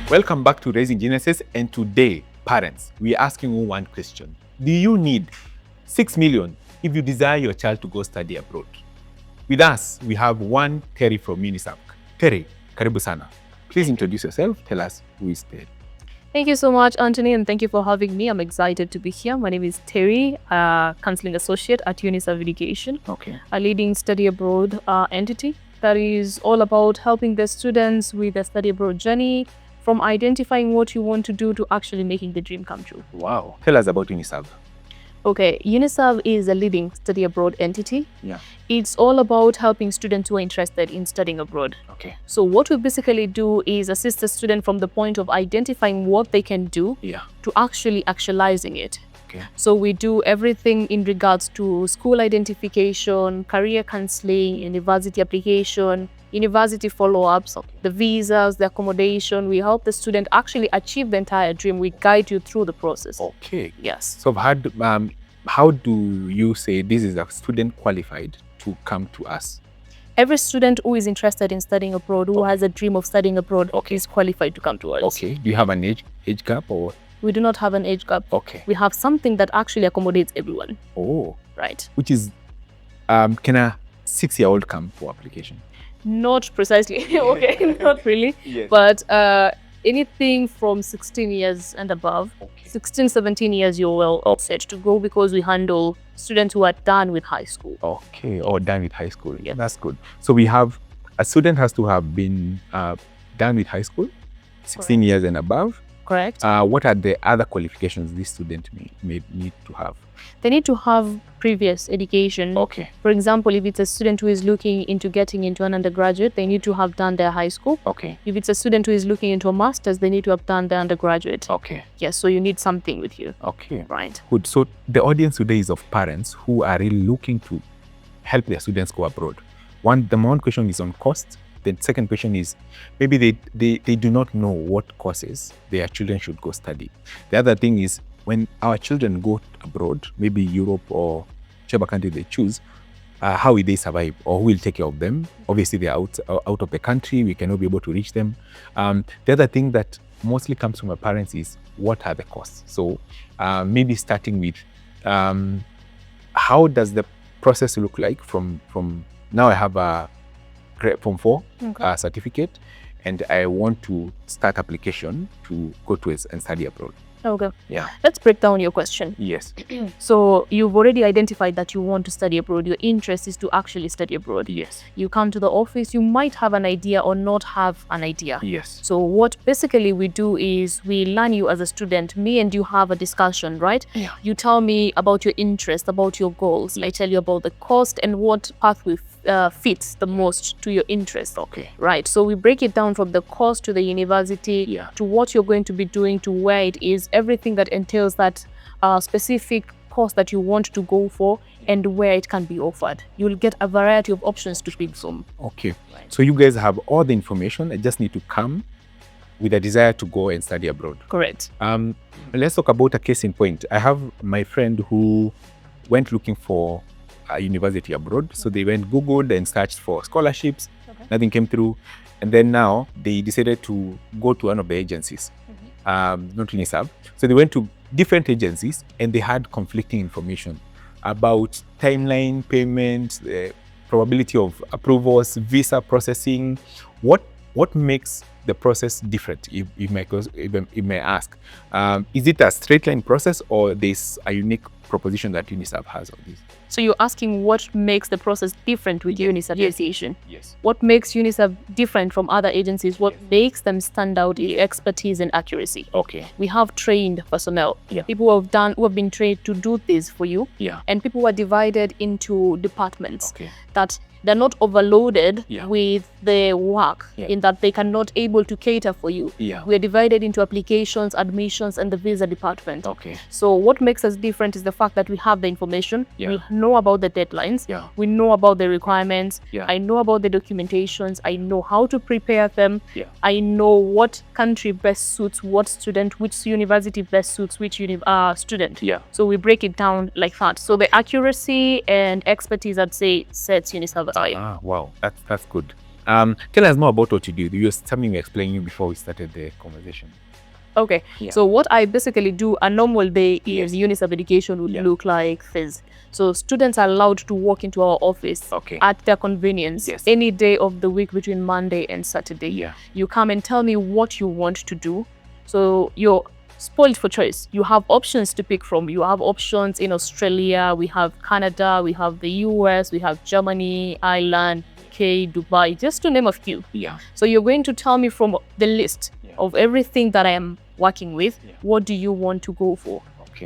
Welcome back to Raising Geniuses, and today, parents, we are asking you one question. Do you need 6 million if you desire your child to go study abroad? With us, we have one Terry from UNISERV. Terry, karibu sana. Please introduce yourself. Tell us who is Terry. Thank you so much, Anthony, and thank you for having me. I'm excited to be here. My name is Terry, Counseling Associate at UNISERV Education, a leading study abroad entity that is all about helping the students with the study abroad journey, from identifying what you want to do to actually making the dream come true. Wow. Tell us about UNISERV. Okay, UNISERV is a leading study abroad entity. Yeah. It's all about helping students who are interested in studying abroad. Okay. So what we basically do is assist the student from the point of identifying what they can do to actually actualizing it. Okay. So we do everything in regards to school identification, career counseling, university application, university follow-ups, the visas, the accommodation. We help the student actually achieve the entire dream. We guide you through the process. Okay. Yes. So how do you say this is a student qualified to come to us? Every student who is interested in studying abroad, who has a dream of studying abroad, is qualified to come to us. Okay. Do you have an age gap or? We do not have an age gap. Okay. We have something that actually accommodates everyone. Oh. Right. Which is, can a 6-year-old come for application? Not precisely. Okay, not really. Yes. But anything from 16 years and above, 16, 17 years, you're well set to go, because we handle students who are done with high school. Okay, or done with high school. Yeah. That's good. So we have, a student has to have been done with high school, 16 years and above. Correct. What are the other qualifications this student may need to have? They need to have previous education. Okay. For example, if it's a student who is looking into getting into an undergraduate, they need to have done their high school. Okay. If it's a student who is looking into a master's, they need to have done their undergraduate. Okay. Yes, so you need something with you. Okay. Right. Good. So the audience today is of parents who are really looking to help their students go abroad. The one question is on cost. The second question is, maybe they do not know what courses their children should go study. The other thing is, when our children go abroad, maybe Europe or whichever country they choose, how will they survive, or who will take care of them? Obviously, they're out of the country. We cannot be able to reach them. The other thing that mostly comes from our parents is, what are the costs? So maybe starting with, how does the process look like from now I have a Form 4 certificate, and I want to start application to go to and study abroad. Okay. Yeah. Let's break down your question. Yes. So you've already identified that you want to study abroad. Your interest is to actually study abroad. Yes. You come to the office, you might have an idea or not have an idea. Yes. So what basically we do is we learn you as a student. Me and you have a discussion, right? Yeah. You tell me about your interest, about your goals. I tell you about the cost and what pathway fits the most to your interest. Okay. Right. So we break it down from the cost to the university, to what you're going to be doing, to where it is, everything that entails that specific course that you want to go for, and where it can be offered. You'll get a variety of options to pick from. Okay. Right. So you guys have all the information. I just need to come with a desire to go and study abroad. Correct. Let's talk about a case in point. I have my friend who went looking for a university abroad. So they went Googled and searched for scholarships. Nothing came through. And then now they decided to go to one of the agencies, not UNISERV. So they went to different agencies, and they had conflicting information about timeline, payment, the probability of approvals, visa processing. What makes the process different, if you may ask? Is it a straight line process, or there's a unique proposition that UNISERV has on this? So you're asking what makes the process different with UNISERV Education? Yes. What makes UNISERV different from other agencies? What makes them stand out in expertise and accuracy? Okay. We have trained personnel, people who have been trained to do this for you, and people who are divided into departments that they're not overloaded with the work, in that they cannot able to cater for you. We are divided into applications, admissions, and the visa department. Okay. So what makes us different is the fact that we have the information. We know about the deadlines. We know about the requirements. I know about the documentations. I know how to prepare them. I know what country best suits what student, which university best suits which student. So we break it down like that. So the accuracy and expertise, I'd say, sets UNISERV. Wow, that's good. Tell us more about what you do. You were something explaining before we started the conversation. Okay, so what I basically do, a normal day in UNISERV education would look like this. So students are allowed to walk into our office at their convenience any day of the week between Monday and Saturday. You come and tell me what you want to do. So you're spoiled for choice. You have options to pick from. You have options in Australia, we have Canada, we have the US, we have Germany, Ireland, UK, Dubai, just to name a few. So you're going to tell me from the list of everything that I am working with, what do you want to go for?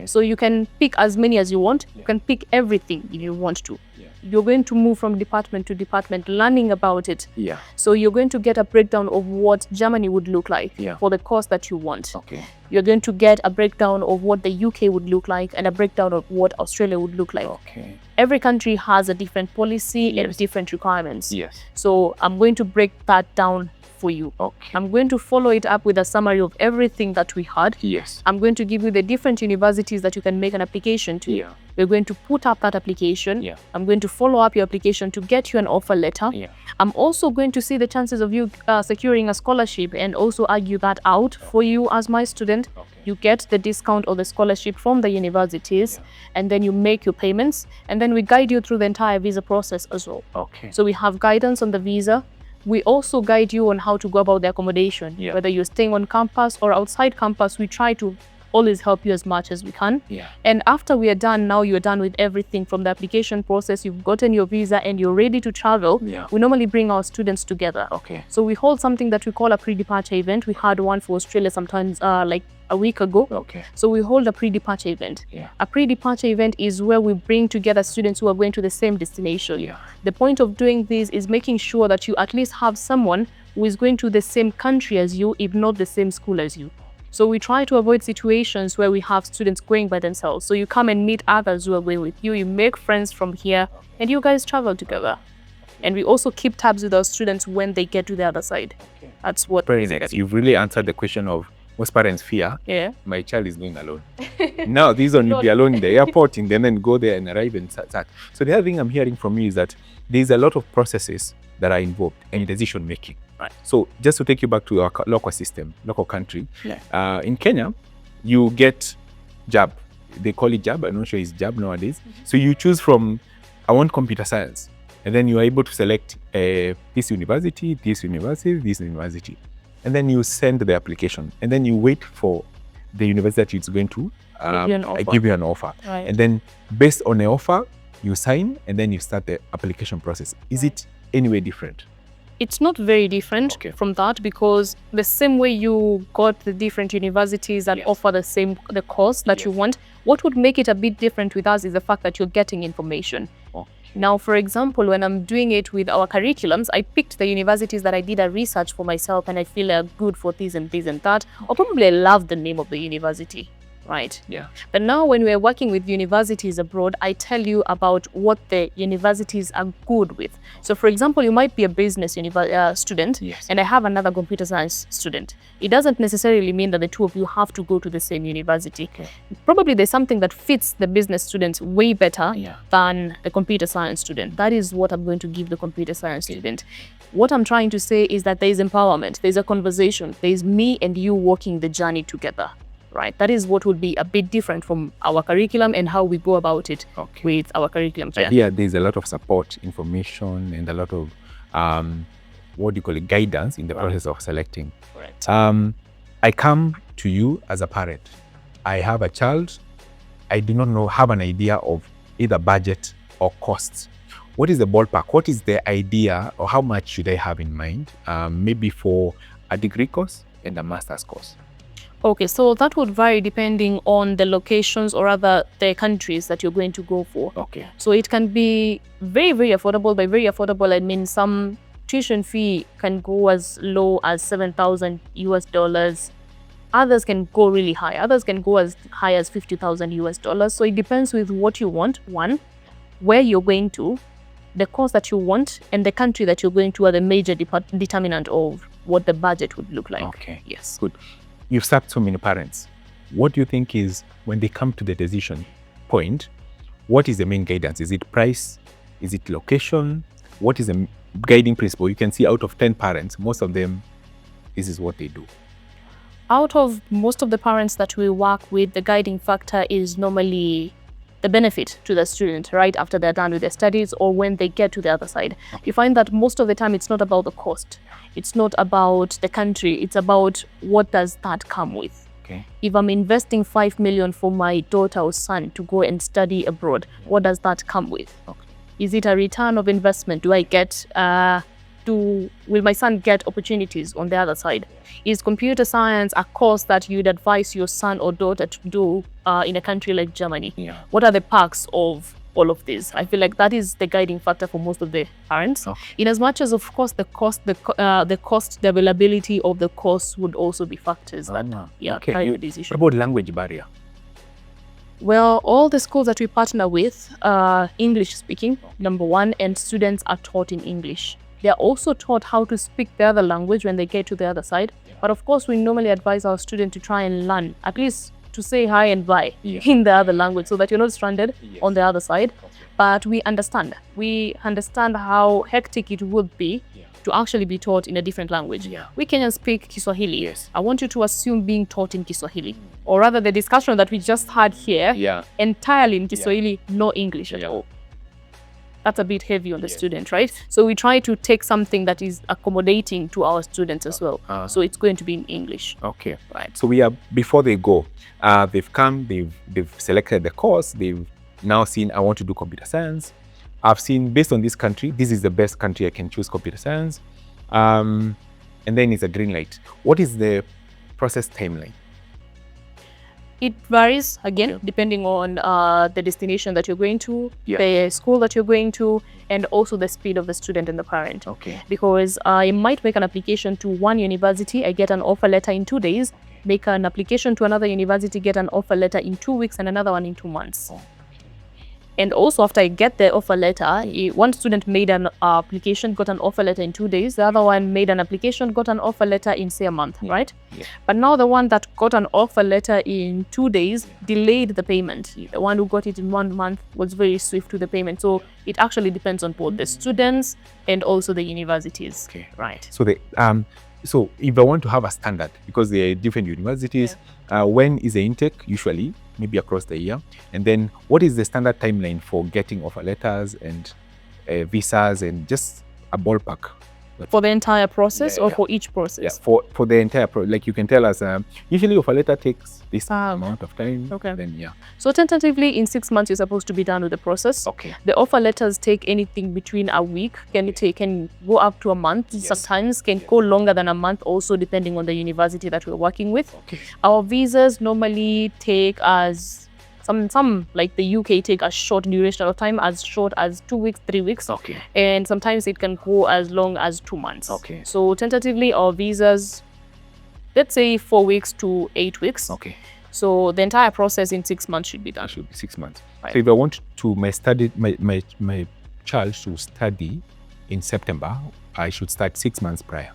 So you can pick as many as you want. You can pick everything if you want to. You're going to move from department to department, learning about it. So you're going to get a breakdown of what Germany would look like for the course that you want. You're going to get a breakdown of what the UK would look like and a breakdown of what Australia would look like. Every country has a different policy and different requirements. So I'm going to break that down for you. I'm going to follow it up with a summary of everything that we had. I'm going to give you the different universities that you can make an application to. We're going to put up that application. I'm going to follow up your application to get you an offer letter. I'm also going to see the chances of you securing a scholarship and also argue that out for you as my student. You get the discount or the scholarship from the universities, and then you make your payments, and then we guide you through the entire visa process as well. So we have guidance on the visa. We also guide you on how to go about the accommodation, whether you're staying on campus or outside campus. We try to always help you as much as we can. And after we are done, now you're done with everything from the application process, you've gotten your visa and you're ready to travel. We normally bring our students together. So we hold something that we call a pre-departure event. We had one for Australia sometimes like a week ago. So we hold a pre-departure event. A pre-departure event is where we bring together students who are going to the same destination. The point of doing this is making sure that you at least have someone who is going to the same country as you, if not the same school as you. So we try to avoid situations where we have students going by themselves. So you come and meet others who are going with you, you make friends from here, and you guys travel together. And we also keep tabs with our students when they get to the other side. That's what. Very nice. You've really answered the question of most parents fear. My child is going alone. Now, this one will be alone in the airport and then go there and arrive and start. So the other thing I'm hearing from you is that there's a lot of processes that are involved in decision making. So just to take you back to our local system, local country, in Kenya, you get JAB. They call it JAB. I'm not sure it's JAB nowadays. So you choose from, I want computer science. And then you are able to select this university, this university, this university. And then you send the application. And then you wait for the university it's going to give you an offer. And then based on the offer, you sign and then you start the application process. Is it any way different? It's not very different from that, because the same way you got the different universities that offer the course that you want, what would make it a bit different with us is the fact that you're getting information. Now, for example, when I'm doing it with our curriculums, I picked the universities that I did a research for myself and I feel are good for this and this and that, or probably I love the name of the university. But now when we're working with universities abroad, I tell you about what the universities are good with. So for example, you might be a business student and I have another computer science student. It doesn't necessarily mean that the two of you have to go to the same university. Probably there's something that fits the business students way better than the computer science student. That is what I'm going to give the computer science student. What I'm trying to say is that there is empowerment, there's a conversation, there's me and you walking the journey together. That is what would be a bit different from our curriculum and how we go about it with our curriculum. There's a lot of support, information, and a lot of guidance in the process of selecting. I come to you as a parent. I have a child. I do not have an idea of either budget or costs. What is the ballpark? What is the idea, or how much should I have in mind? Maybe for a degree course and a master's course. Okay, so that would vary depending on the locations or rather the countries that you're going to go for. So it can be very, very affordable. By very affordable, I mean some tuition fee can go as low as $7,000. Others can go really high. Others can go as high as $50,000. So it depends with what you want. One, where you're going to, the course that you want, and the country that you're going to are the major determinant of what the budget would look like. Yes. Good. You've served so many parents. What do you think is, when they come to the decision point, what is the main guidance? Is it price? Is it location? What is the guiding principle, you can see out of 10 parents, most of them, this is what they do. Out of most of the parents that we work with, the guiding factor is normally the benefit to the student right after they're done with their studies or when they get to the other side. You find that most of the time it's not about the cost. It's not about the country. It's about what does that come with. Okay. If I'm investing 5 million for my daughter or son to go and study abroad, what does that come with? Okay. Is it a return of investment? Do I get, will my son get opportunities on the other side? Is computer science a course that you'd advise your son or daughter to do in a country like Germany? Yeah. What are the perks of all of this? I feel like that is the guiding factor for most of the parents. Okay. In as much as, of course, the cost, the availability of the course would also be factors that carry the decision. What about language barrier? Well, all the schools that we partner with are English speaking, number one, and students are taught in English. They are also taught how to speak the other language when they get to the other side. But of course, we normally advise our students to try and learn, at least to say hi and bye in the other language so that you're not stranded on the other side. But we understand. We understand how hectic it would be to actually be taught in a different language. We Kenyans speak Kiswahili. Yes. I want you to assume being taught in Kiswahili. Or rather, the discussion that we just had here, entirely in Kiswahili, no English at all. That's a bit heavy on the student, right? So we try to take something that is accommodating to our students as well. So it's going to be in English. Okay. Right. So we are, before they go, they've come, they've selected the course, they've now seen, I want to do computer science. I've seen, based on this country, this is the best country I can choose computer science. And then it's a green light. What is the process timeline? It varies, again, depending on the destination that you're going to, the school that you're going to, and also the speed of the student and the parent. Okay. Because I might make an application to one university, I get an offer letter in 2 days, make an application to another university, get an offer letter in 2 weeks, and another one in 2 months. And also, after I get the offer letter, one student made an application, got an offer letter in 2 days. The other one made an application, got an offer letter in, say, a month, right? But now the one that got an offer letter in 2 days delayed the payment. The one who got it in 1 month was very swift to the payment. So it actually depends on both the students and also the universities. Okay. Right. So so if I want to have a standard, because there are different universities, when is the intake usually? Maybe across the year. And then what is the standard timeline for getting offer letters and visas and just a ballpark? For the entire process or for each process? Yeah, for the entire process. Like you can tell us, usually offer letter takes this amount of time. Okay. Then So tentatively in 6 months, you're supposed to be done with the process. Okay. The offer letters take anything between a week, can go up to a month. Sometimes can go longer than a month, also depending on the university that we're working with. Okay. Our visas normally take as some like the UK take a short duration of time, as short as 2 weeks, 3 weeks. Okay. And sometimes it can go as long as 2 months. Okay. So tentatively our visas, let's say 4 weeks to 8 weeks. Okay. So the entire process in 6 months should be done. That should be 6 months. Right. So if I want to my child to study in September, I should start 6 months prior.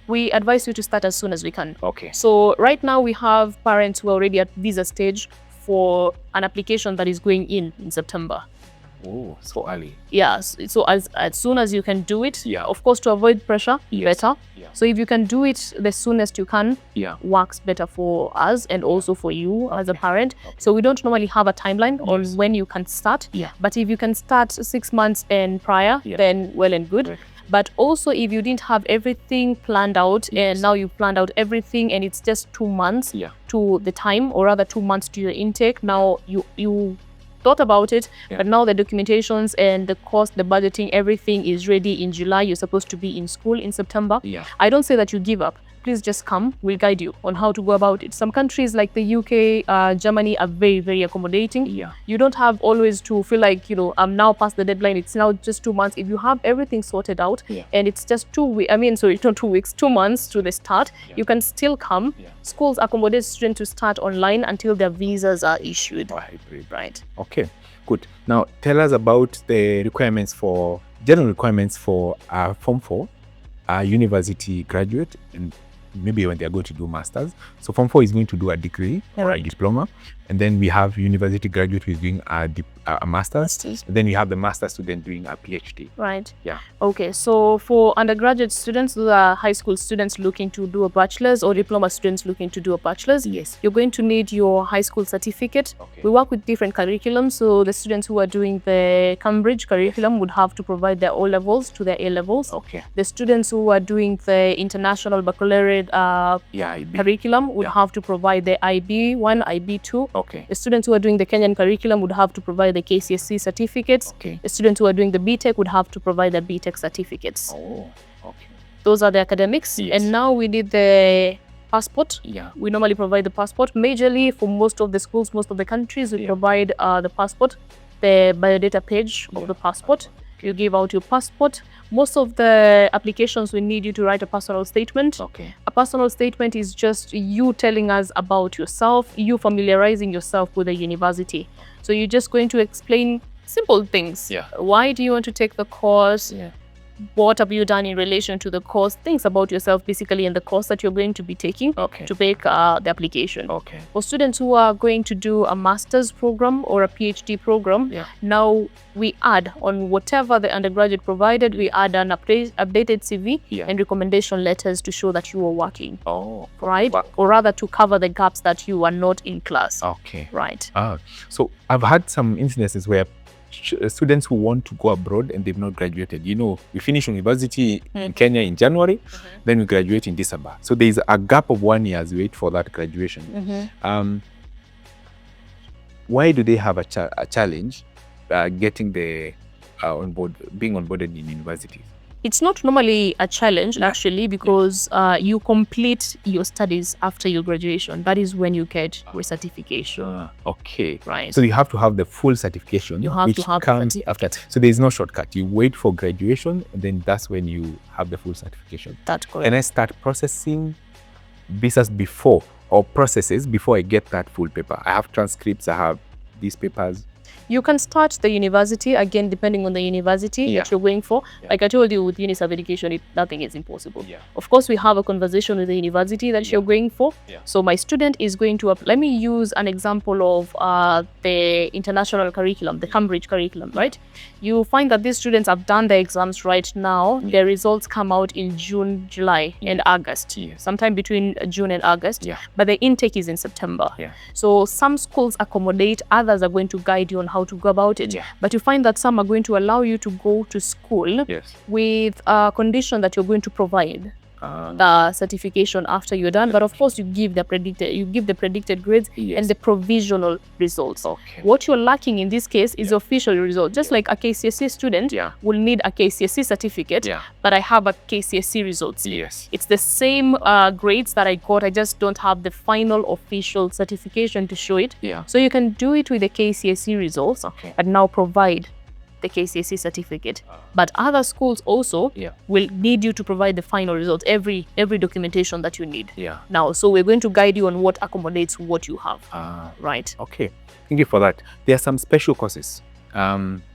We advise you to start as soon as we can. Okay. So right now we have parents who are already at visa stage for an application that is going in September. Oh, so early. Yes. So as soon as you can do it, Yeah. of course, to avoid pressure, better. Yeah. So if you can do it the soonest you can, works better for us and also for you as a parent. So we don't normally have a timeline on when you can start. But if you can start 6 months and prior, then well and good. But also if you didn't have everything planned out and now you've planned out everything and it's just 2 months to the time, or rather 2 months to your intake, now you thought about it, but now the documentations and the cost, the budgeting, everything is ready in July. You're supposed to be in school in September. I don't say that you give up. Please just come. We'll guide you on how to go about it. Some countries like the UK, Germany are very, very accommodating. You don't have always to feel like, I'm now past the deadline. It's now just 2 months. If you have everything sorted out and it's just 2 weeks, it's not 2 weeks, 2 months to the start, you can still come. Schools accommodate students to start online until their visas are issued. Right. Okay, good. Now tell us about the general requirements for Form 4, university graduate, and maybe when they're going to do masters. So Form 4 is going to do a degree or a diploma. And then we have university graduate who is doing a master's. And then we have the master's student doing a PhD. Right. Yeah. Okay. So for undergraduate students, those are high school students looking to do a bachelor's, or diploma students looking to do a bachelor's. Yes. You're going to need your high school certificate. Okay. We work with different curriculums. So the students who are doing the Cambridge curriculum would have to provide their O-levels to their A-levels. Okay. The students who are doing the international baccalaureate curriculum would have to provide the IB1, IB2. Okay. The students who are doing the Kenyan curriculum would have to provide the KCSE certificates. Okay. The students who are doing the BTech would have to provide the BTech certificates. Oh, okay. Those are the academics. Yes. And now we need the passport. Yeah. We normally provide the passport. Majorly for most of the schools, most of the countries, we provide the passport, the biodata page of the passport. You give out your passport. Most of the applications we need you to write a personal statement. Okay. A personal statement is just you telling us about yourself, you familiarizing yourself with the university. So you're just going to explain simple things. Yeah. Why do you want to take the course? Yeah. What have you done in relation to the course? Things about yourself basically and the course that you're going to be taking to make the application. Okay. For students who are going to do a master's program or a PhD program, now we add on whatever the undergraduate provided, we add an updated CV and recommendation letters to show that you are working. Oh. Right? Or rather to cover the gaps that you are not in class. Okay. Right. So I've had some instances where students who want to go abroad and they've not graduated. You know, we finish university in Kenya in January, then we graduate in December. So there's a gap of 1 year as we wait for that graduation. Why do they have a challenge getting the being onboarded in universities? It's not normally a challenge actually, because you complete your studies after your graduation. That is when you get your certification. Okay. Right. So you have to have the full certification. You have to have comes after. So there is no shortcut. You wait for graduation, and then that's when you have the full certification. That's correct. And I start processing visas before, or processes before I get that full paper. I have transcripts. I have these papers. You can start the university, again, depending on the university that you're going for. Like I told you, with UNISERV education, nothing is impossible. Of course, we have a conversation with the university that you're going for. So my student is going to, let me use an example of the international curriculum, the Cambridge curriculum, right? You find that these students have done the exams right now. Their results come out in June, July, and August. Sometime between June and August. But the intake is in September. So some schools accommodate, others are going to guide you on how to go about it. But you find that some are going to allow you to go to school with a condition that you're going to provide the certification after you're done. But of course, you give the predicted grades and the provisional results. What you're lacking in this case is the official result. Just like a KCSE student will need a KCSE certificate, but I have a KCSE results. It's the same grades that I got. I just don't have the final official certification to show it. So you can do it with the KCSE results and now provide the KCSE certificate. But other schools also will need you to provide the final result, every documentation that you need. Now, so we're going to guide you on what accommodates what you have. Right. Okay. Thank you for that. There are some special courses,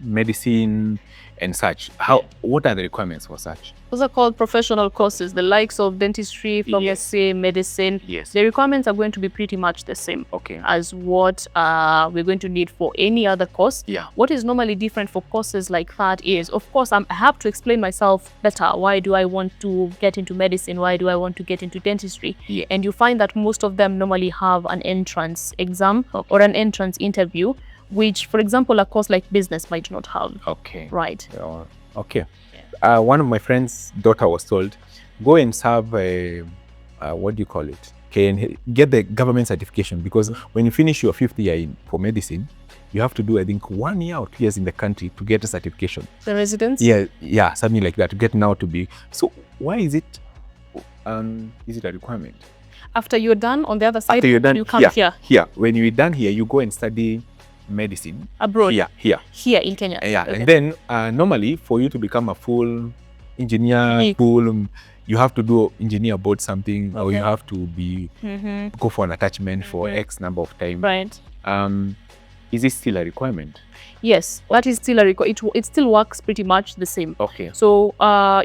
medicine and such. What are the requirements for such? Those are called professional courses, the likes of dentistry, pharmacy, medicine. The requirements are going to be pretty much the same as what we're going to need for any other course. What is normally different for courses like that is, of course, I have to explain myself better. Why do I want to get into medicine? Why do I want to get into dentistry? And you find that most of them normally have an entrance exam or an entrance interview, which, for example, a course like business might not have. Right. Okay. One of my friend's daughter was told, go and serve what do you call it? And get the government certification, because when you finish your 5th year for medicine, you have to do, I think, 1 year or 2 years in the country to get a certification. The residence? Yeah, something like that, to get now to be. So why is it a requirement? After you're done on the other side, you come here. Here. When you're done here, you go and study medicine abroad. Here in Kenya. And then normally for you to become a full engineer, you have to do engineer about something, or you have to be go for an attachment for X number of time. Right. Is it still a requirement? Yes, that is still a it still works pretty much the same. Okay. So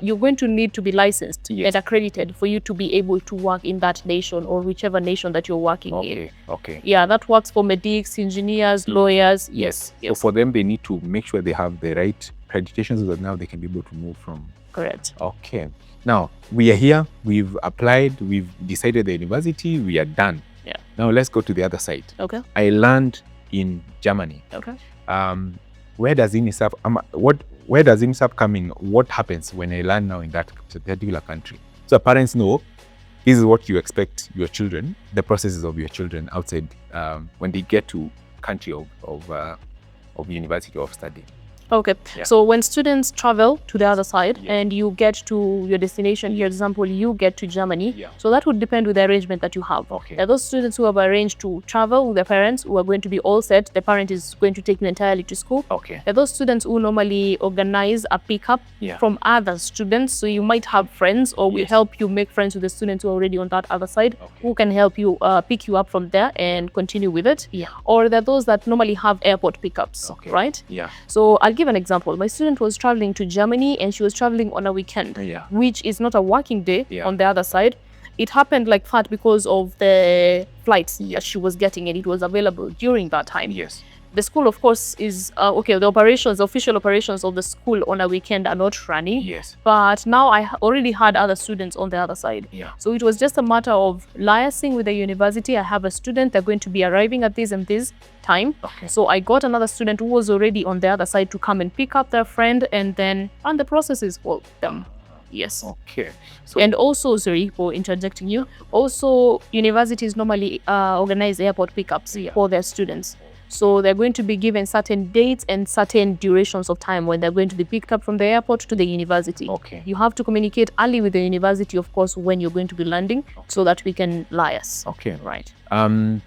you're going to need to be licensed and accredited for you to be able to work in that nation or whichever nation that you're working in. Okay. Yeah, that works for medics, engineers, lawyers. Yes. So for them, they need to make sure they have the right accreditations so that now they can be able to move from. Correct. Okay. Now we are here. We've applied. We've decided the university. We are done. Yeah. Now let's go to the other side. Okay. I landed in Germany. Okay. Where does UNISERV where does UNISERV come in? What happens when I land now in that particular country? So parents know this is what you expect your children, the processes of your children outside when they get to country of university of study. Okay. Yeah. So when students travel to the other side and you get to your destination, for example, you get to Germany. So that would depend with the arrangement that you have. Okay. There are those students who have arranged to travel with their parents who are going to be all set. The parent is going to take you entirely to school. Okay. There are those students who normally organize a pickup from other students. So you might have friends or we help you make friends with the students who are already on that other side who can help you pick you up from there and continue with it. Yeah. Or there are those that normally have airport pickups, right? Yeah. So I'll give an example. My student was traveling to Germany and she was traveling on a weekend, which is not a working day on the other side. It happened like that because of the flights that she was getting and it was available during that time. Yes. The school, of course, is the official operations of the school on a weekend are not running. Yes. But now I already had other students on the other side. Yeah. So it was just a matter of liaising with the university. I have a student, they're going to be arriving at this and this time. Okay. So I got another student who was already on the other side to come and pick up their friend and then run the processes for them. Yes. Okay. So, and also, sorry for interjecting you, also universities normally organize airport pickups for their students. So they're going to be given certain dates and certain durations of time when they're going to be picked up from the airport to the university. Okay. You have to communicate early with the university, of course, when you're going to be landing so that we can liaise. Okay. Right. I've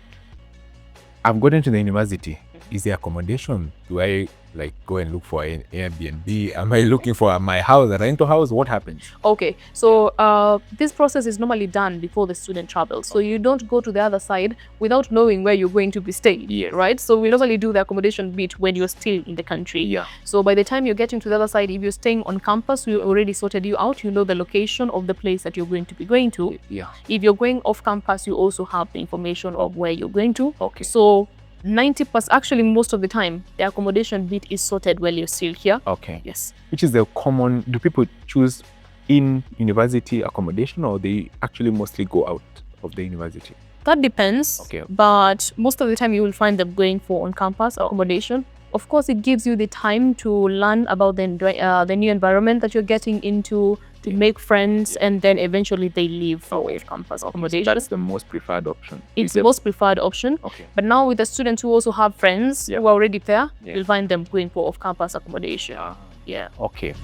gotten to the university. Is there accommodation? Do I go and look for an Airbnb? Am I looking for my house, a rental house? What happens? Okay, so this process is normally done before the student travels. So you don't go to the other side without knowing where you're going to be staying, right? So we normally do the accommodation bit when you're still in the country. Yeah. So by the time you're getting to the other side, if you're staying on campus, we already sorted you out. You know the location of the place that you're going to be going to. Yeah. If you're going off campus, you also have the information of where you're going to. Okay. So 90%, actually most of the time, the accommodation bit is sorted while you're still here. Okay. Yes. Which is the common, do people choose in university accommodation or they actually mostly go out of the university? That depends. Okay. But most of the time you will find them going for on-campus accommodation. Of course, it gives you the time to learn about the new environment that you're getting into, to make friends, and then eventually they leave for campus accommodation. That's the most preferred option. It's the most preferred option. Okay. But now with the students who also have friends who are already there, you'll find them going for off-campus accommodation. Yeah. Okay.